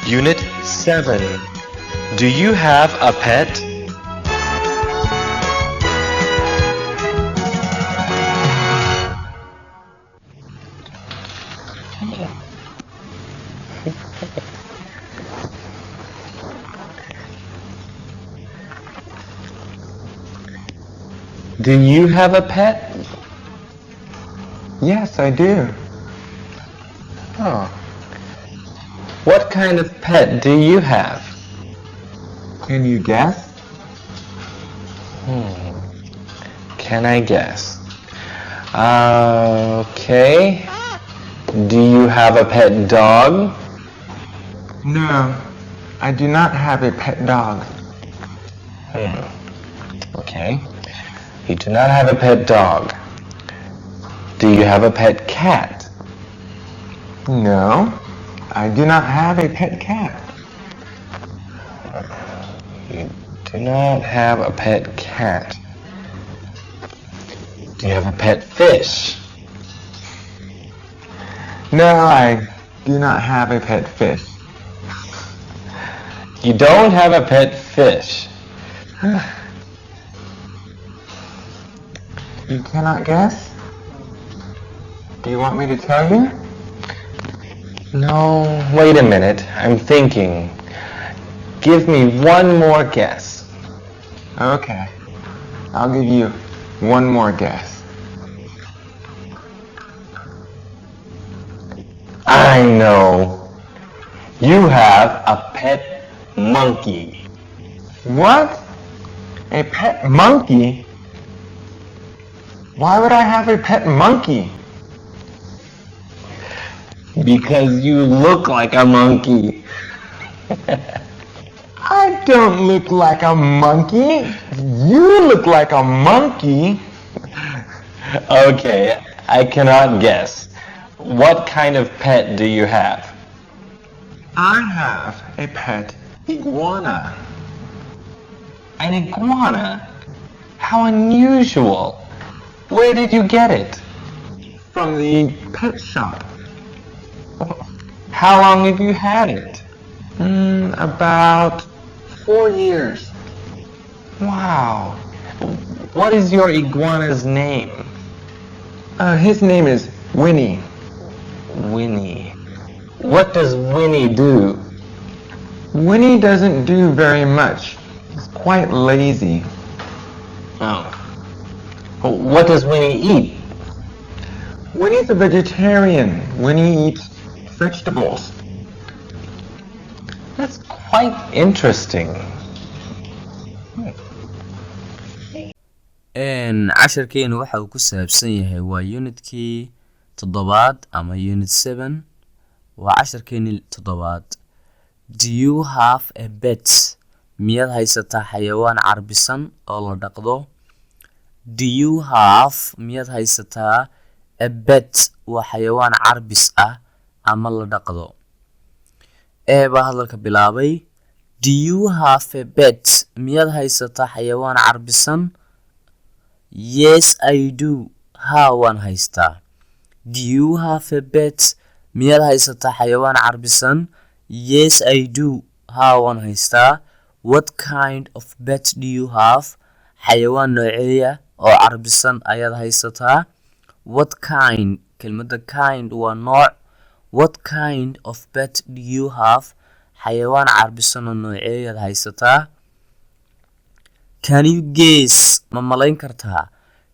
Unit 7. Do you have a pet? Do you have a pet? Yes, I do. Oh. What kind of pet do you have? Can you guess? Can I guess? Okay. Do you have a pet dog? No, I do not have a pet dog. Okay. You do not have a pet dog. Do you have a pet cat? No, I do not have a pet cat. You do not have a pet cat. Do you have a pet fish? No, I do not have a pet fish. You don't have a pet fish. You cannot guess? Do you want me to tell you? No, wait a minute. I'm thinking. Give me one more guess. Okay, I'll give you one more guess. I know. You have a pet monkey. What? A pet monkey? Why would I have a pet monkey? Because you look like a monkey. I don't look like a monkey. You look like a monkey. Okay, I cannot guess. What kind of pet do you have? I have a pet iguana. An iguana? How unusual. Where did you get it? From the pet shop. How long have you had it? About 4 years. Wow. What is your iguana's name? His name is Winnie. Winnie. What does Winnie do? Winnie doesn't do very much. He's quite lazy. Oh. What does Winnie eat? Winnie's a vegetarian. Winnie eats vegetables. That's quite interesting. casharkeenu waxa uu ku saabsan yahay waa unitkii 7 ama unit 7 waa casharkeeni 7. Do you have a pet? Miyaad haysataa xayawaan carbisan oo la dhaqdo? Do you have miyaad haysataa a pet waa xayawaan carbis ah ama la dhaqdo? Baa hadalka bilaabay. Do you have a pet? Miyaad haysataa xayawaan carbisan? Yes, I do. Haa, waan haystaa. Do you have a pet? Miyaad haysataa xayawaan carbisan? Yes, I do. Haa, waan haystaa. What kind of pet do you have? Xayawaan nooceeya oo carbisan ayaad haysataa? What kind? Kelmadda kind waa nooc. What kind of pet do you have? Xayawaan carbisan oo nooceeyaad haysataa? Can you guess? Ma malayn kartaa?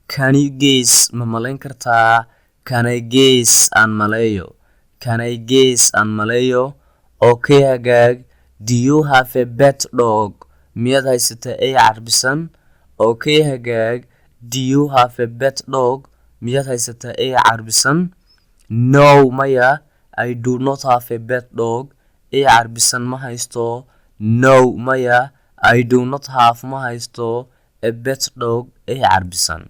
Can you guess? Ma malayn kartaa? Can I guess? Aan maleeyo. Can I guess? Aan maleeyo. Okay, hagaag. Do you have a pet dog? Miyaad haysataa ay carbisan? Okay, hagaag. Do you have a pet dog? Miyaad haysataa ay carbisan? No, maya. I do not have a pet dog. Ay carbisan ma haysto. No, maya. I do not have ma haysto a pet dog ay carbisan.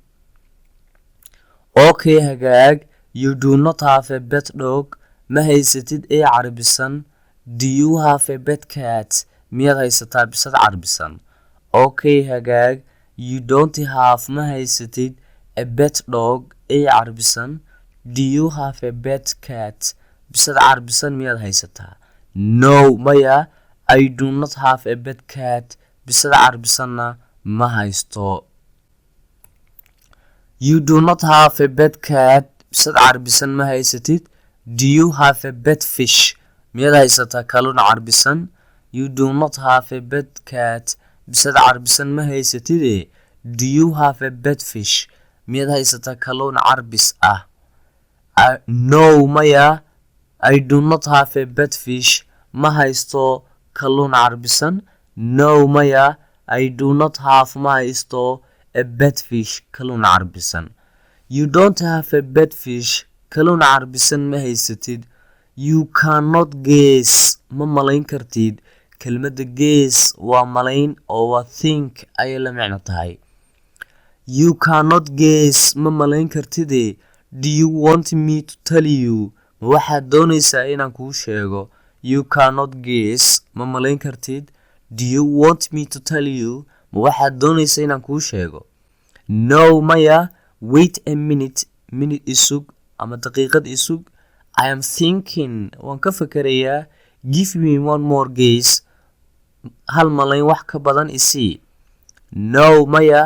Okay, hagaag. You do not have a pet dog. Ma haysatid ay carbisan. Do you have a pet cat? Miyaad haysataa bisad carbisan? Okay, hagaag. You don't have ma haysatid a pet dog ay carbisan. Do you have a pet cat? Bisad carbisan miyaad haysataa? no maya I do not have a pet cat bisada carbisanna ma haysto you do not have a pet cat bisada carbisan ma haysatid do you have a pet fish miyad haysataa kalluun carbisan you do not have a pet cat bisada carbisan ma haysatid do you have a pet fish miyad haysataa kalluun carbis ah no maya I do not have a pet fish ma haysto kalluun carbisan no maya I do not have ma haysto a pet fish kalluun carbisan you don't have a pet fish kalluun carbisan ma haysatid you cannot guess ma malayn kartid kelmadda guess waa malayn oo waa think ayay la macno tahay you cannot guess ma malayn kartid do you want me to tell you ma waxaad doonaysaa inaan kuu sheego you cannot guess ma malayn kartid do you want me to tell you ma waxaad doonaysaa inaan kuu sheego no maya wait a minute isug ama daqiiqad isug I am thinking waan ka fakarayaa give me one more guess hal malayn wax ka badan isii no maya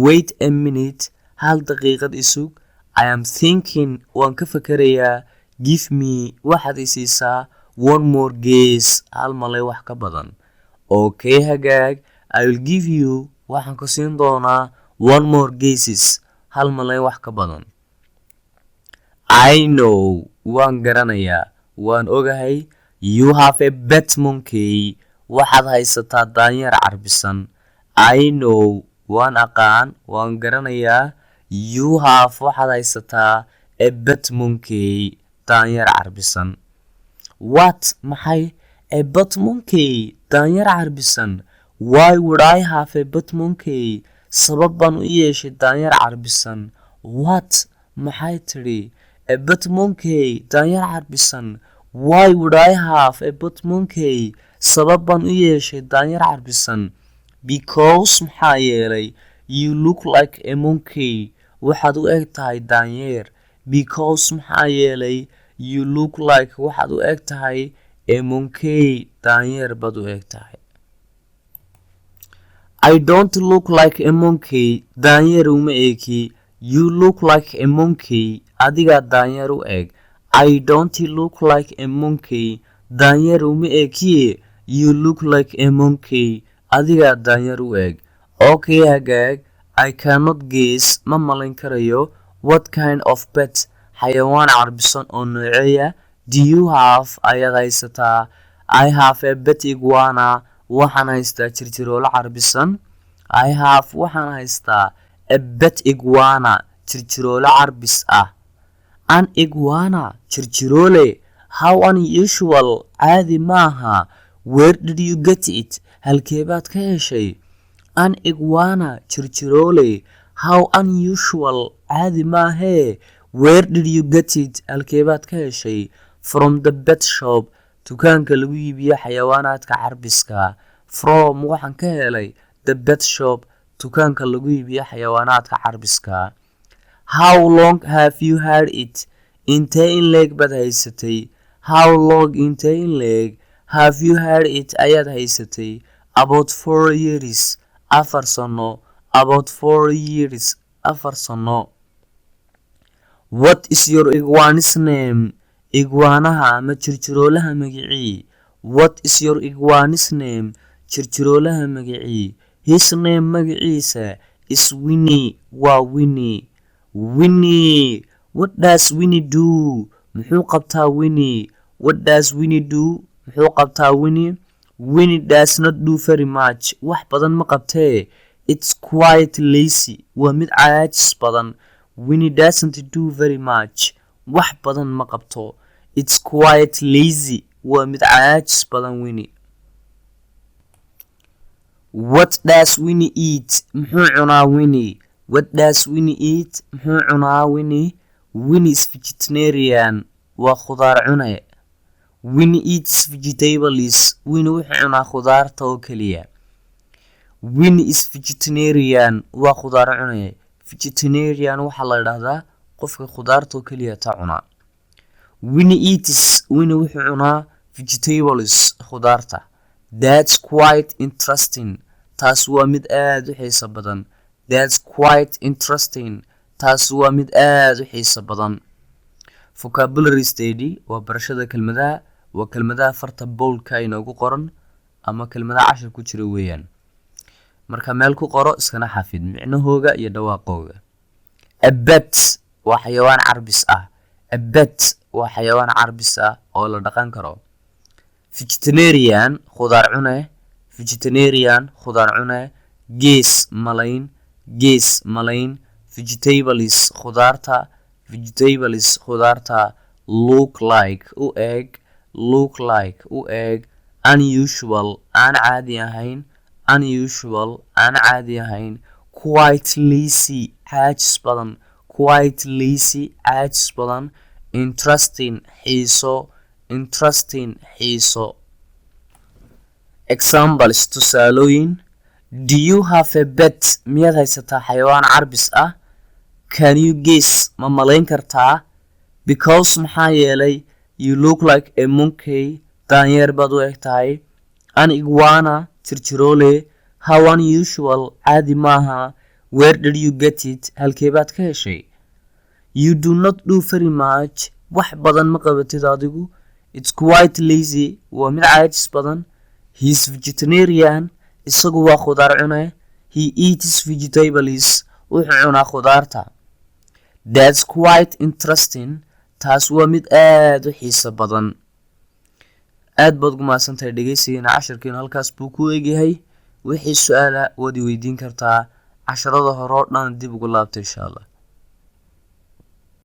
wait a minute hal daqiiqad isug I am thinking waan ka fakarayaa give me waxaad isiisaa one more guess hal malayn wax ka badan okay hagaag I will give you waxaan ku siin doonaa one more guesses hal malayn wax ka badan I know waan garanayaa waan ogahay you have a pet monkey waxaad haysataa daanyeer carbisan I know waan aqaan waan garanayaa you have waxaad haysataa a pet monkey daanyeer carbisan what maxay a pet monkey daanyeer carbisan why would I have a pet monkey sabab baan u yeeshay daanyeer carbisan what maxay tidhi a pet monkey daanyeer carbisan why would I have a pet monkey sabab baan u yeeshay daanyeer carbisan because maxaa yeelay you look like a monkey waxaad u eg tahay daanyeer because maxaa yeelay you look like waxaad u eg tahay a monkey daanyeer baad u eg tahay I don't look like a monkey daanyeer uma eki you look like a monkey adigaa daanyeer u eg I don't look like a monkey daanyeer uma eki you look like a monkey adigaa daanyeer u eg okay hagaag I cannot guess ma malayn karayo what kind of pet xayawaan carbisan oo nooceeya do you have ayaad haysataa I have a pet iguana waxaan haystaa jirjiroolo carbisan I have waxaan haystaa a pet iguana jirjiroolo carbis ah an iguana jirjiroole how unusual caadi maaha where did you get it halkeebaad ka heshay an iguana jirjiroole how unusual caadi maahee where did you get it halkeebaad ka heshay from the pet shop dukaanka lagu iibiyo xayawaanaadka carbiska from waxaan ka helay the pet shop dukaanka lagu iibiyo xayawaanaadka carbiska how long have you had it intee in leeg baad haysatay how long intee in leeg have you had it ayaad haysatay about 4 years 4 sano about 4 years 4 sano what is your iguana's name iguanaha ama jirjiroolaha magicii what is your iguana's name jirjiroolaha magicii his name magaciisa is Winnie waa Winnie Winnie what does Winnie do muxuu qabtaa Winnie what does Winnie do muxuu qabtaa Winnie Winnie does not do very much wax badan ma qabtee it's quite lazy waa mid caajis badan Winnie doesn't do very much wax badan ma qabto it's quite lazy waa mid caajis badan Winnie what does Winnie eat muxuu cunaa Winnie what does Winnie eat muxuu cunaa Winnie Winnie is vegetarian waa khudaar cune Winnie eats vegetables Winnie wuxuu cunaa khudaarta oo kaliya Winnie is vegetarian waa khudaar cune vegetarian waxa la yiraahdaa qofka khudaarta oo kaliya ta cuna Winnie eats Winnie wuxuu cunaa vegetables khudaarta. That's quite interesting. Taas waa mid aad u xiiso badan. That's quite interesting. Taas waa mid aad u xiiso badan. Vocabulary study waa barashada kelmadaha, waa kelmadaha farta boldka inoogu qoran ama kelmadaha cashar ku jira weeyaan. Marka meel ku qoro iskana xafid micnahooga iyo dhawaaqooga. A pet waa xayawaan carbis ah. A pet waa xayawaan carbis ah oo la dhaqan karo. Vegetarian khudaar cune. Vegetarian khudaar cune. Gees malayn. Gees malayn. Vegetables khudaarta. Vegetables khudaarta. Look like u eg. Look like u eg. Unusual aan caadi ahayn. Unusual aan caadi ahayn. Quite lazy caajis badan. Quite lazy caajis badan. Interesting xiiso. Interesting xiiso. Examples tusaalooyin. Do you have a pet? Miyaad haysataa xayawaan carbis ah? Can you guess? Ma malayn kartaa? Because maxaa yeelay you look like a monkey. Daanyeer baad u eg tahay. An iguana tirtiroole. How unusual caadi maaha. Where did you get it? Halkee baad ka heshay? You do not do very much. Wax badan ma qabatid adigu. It's quite lazy. Waa mid caajis badan. He's vegetarian. Isagu waa khudaar cune. He eats vegetables. Wuxuu cunaa khudaarta. That's quite interesting. Taas waa mid aad u xiiso badan. aad baad ugu mahadsantahay dhegeysigeena casharkeena halkaas buu ku egyahay. wixii su'aala waad i weydiin kartaa casharada hore oo dhan dib ugu laabta insha Allah.